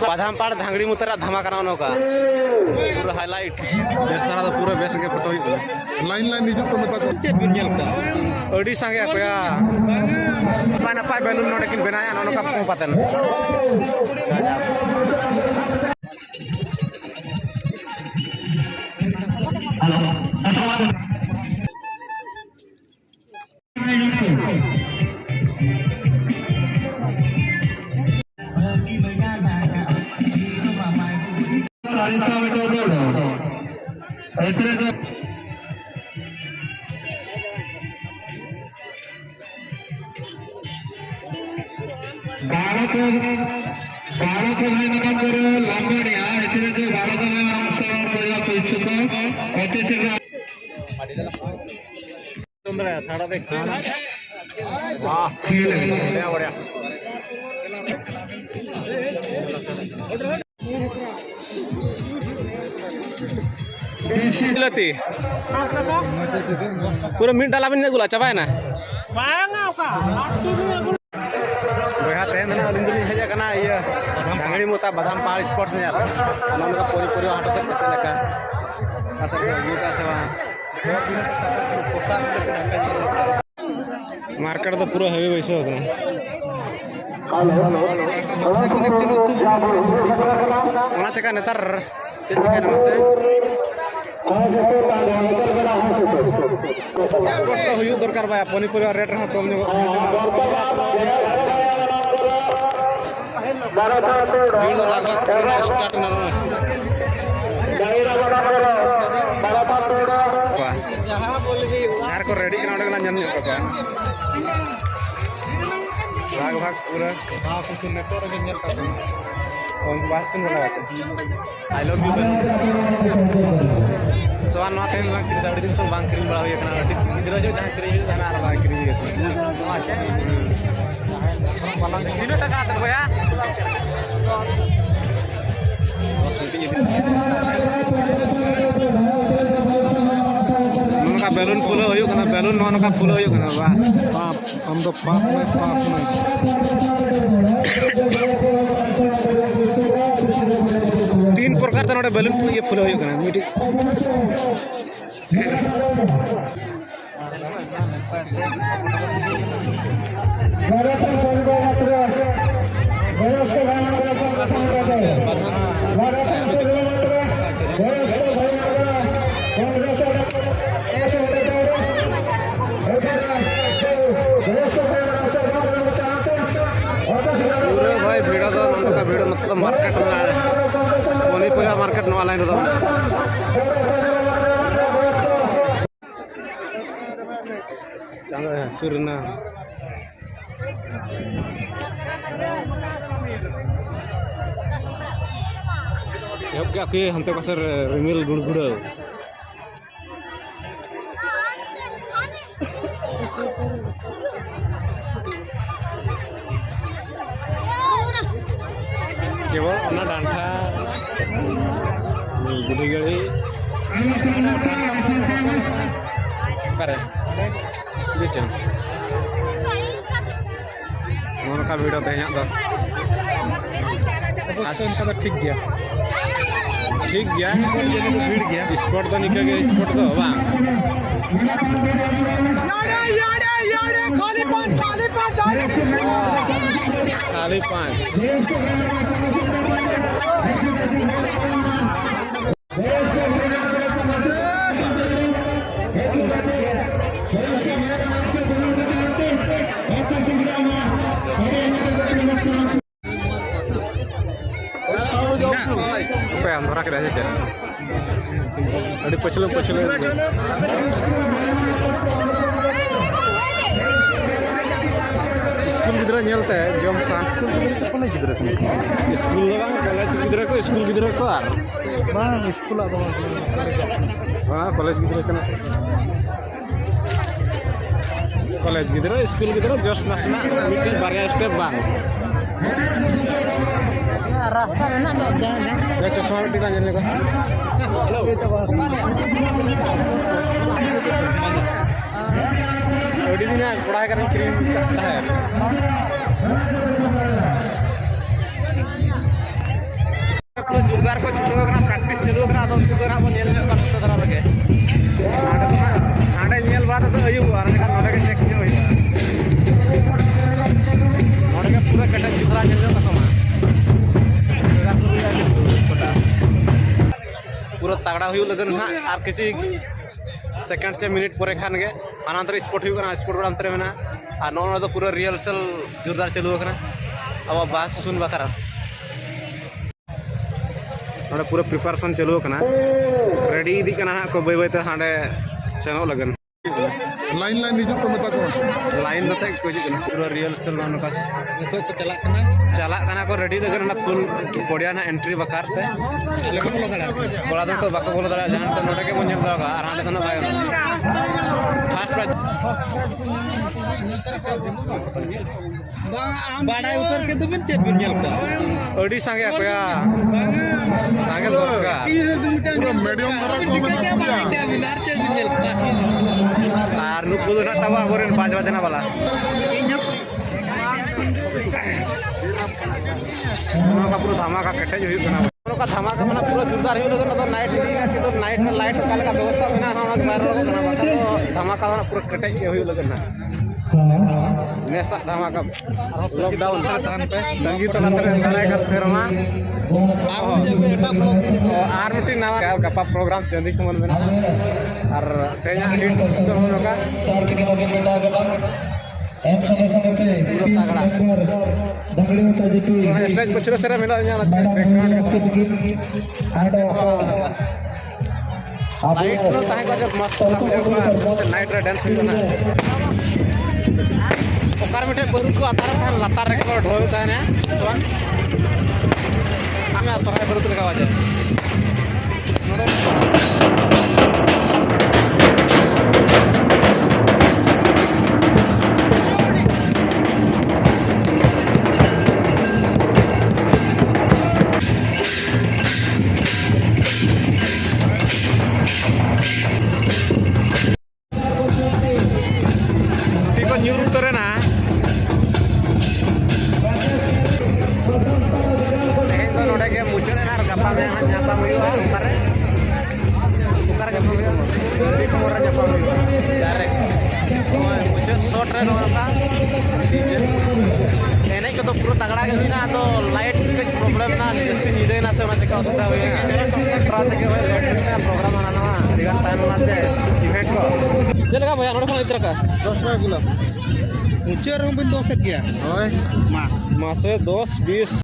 बाधामपाड़ धांगड़ी मुतरा धमाका नौका पूरा हाईलाइट बेस तरह तो पूरा बेस के फोटो लाइन लाइन हिजू को मता को चेत बिन जेल अड़ी संगे कोया पाना पाय बैलून नोडे किन बनाया नौका को पतन पूरा मिनट डाला बिन गुला चाबाय ना बहा तेहन ना अलिंग दिलिंग हेज कना इया धांगड़ी मुता बादामपाड़ स्पोर्ट्स ने नोनका पूरी पूरी हाटो से कते लेका असर गुटा से मार्केट तो पूरा हेवी वैसे हो गना ओना चका नेतार चेक चेक नमसे स्पोर्ट्स तो हुई दरकार बा पनी पूरा रेट रहा कम वीडियो लगभग स्टार्ट ना जहां बोल भी यार को रेडी करना वाला जन को भाग भाग पूरा हां कुछ नेटवर्क के जन का कौन बात सुन रहा है आई लव यू सवाल ना थे बांग किरी दावड़ी दिन तो बांग किरी बड़ा होय कना गिदरा जो जहां किरी जहां आर बांग किरी अच्छा पलंग 3 टका दे भैया नोनका बैलून फुल होय कना बैलून नोनका फुल होय कना बस पाप हम तो पाप में तीन प्रकार का नोडे बैलून ये फुल होय कना मीटिंग भाई भीड़ तो नोनका भीड़ मतलब मार्केट में पूरा मार्केट नो लाइन दो चांगो है सुरना अब क्या के हम तो कसर रिमिल गुड़गुड़ केवल अपना डांठा गुड़ी गड़ी करे बेचन मोन का वीडियो ते यहाँ तो इनका तो ठीक गया भीड़ गया स्पॉट तो निकल गया स्पॉट तो वाह खाली पाँच apa yang murah kita aja ada pecel school गिद्रा नेलते जम सान कॉलेज गिद्रा को स्कूल बang कॉलेज गिद्रा को स्कूल गिद्रा को आर bang स्कूल आदो हां कॉलेज गिद्रा कना कॉलेज गिद्रा स्कूल गिद्रा जस्ट नासना मिटिंग बारया स्टेप bang रास्ता में ना दो ये चश्मा में टिका जाने का हेलो ये चबा ओडी दिन पढ़ाई करने क्रीम करता है पूरा जोरदार को छुट्टी करना प्रैक्टिस चालू करना तो उनको करना वो नेल का तो धरा लगे हांडे नेल बात तो अयु और का नोडे के चेक नहीं होइबा नोडे के पूरा कटा जुरा नेल तो कमा पूरा तगड़ा हुई लगन ना और किसी सेकंड से मिनट पर खान के अनंतर स्पोर्ट हुई करना स्पोर्ट बड़ा अंतर में ना और नॉन तो पूरा रिहर्सल जोरदार चालू करना अब बास सुन बखरा नोडे पूरा प्रिपरेशन चालू करना रेडी दी करना को बय बय ते हांडे सेनो लगन लाइन लाइन हिजुग पे मता को लाइन दते को हिजुग ना पूरा रिहर्सल नोन का तो को चला करना को रेडी लगन ना फुल बढ़िया ना एंट्री बकार ते बोला तो बाको बोला दड़ा जहां तो नोडे के मन जम दागा और हांडे सना बाय फास्ट बाड़ा उतर के तुम चेत बिन जल का अड़ी संगे आकोया संगे लोका पूरा मीडियम धरा को क्या बाड़ा क्या बिनार चेत बिन जल का और नुकु ना तवा गोरेन 5 बजना वाला का पूरा धमाका कटे हुई बना का धमाका मना पूरा जोरदार हुई लगन तो नाइट दी कि तो नाइट में लाइट काल का व्यवस्था बना ना बाहर लोग ना तो धमाका ना पूरा कटे हुई लगन ना नेसा धमाका लॉकडाउन पे संगीत लातरे दाराय का सेरमा आर मिटी ना गपा प्रोग्राम चंदी कमल में और तेया हिट तो होगा पूरा तगड़ा स्टेज पछरे सेरा मेला यहाँ लाइट तो ताहे का जब मस्त नाइट रे डांस हुई ना ओकार मिटे बंद को आतार था लातार रे को ढोल था ने तो हमें सहाय बरुत लगा वाजे एने को तो पूरा तगड़ा के हुई ना तो लाइट के प्रॉब्लम ना जस्ती नींद ना से मतलब असुविधा हुई है रात के भाई लाइट का प्रोग्राम बनाना रिगान टाइम लाते इवेंट को चलेगा भैया नोड फोन इधर का 10 किलो ऊंचे रंग बिन 10 गया ओए मासे 10 20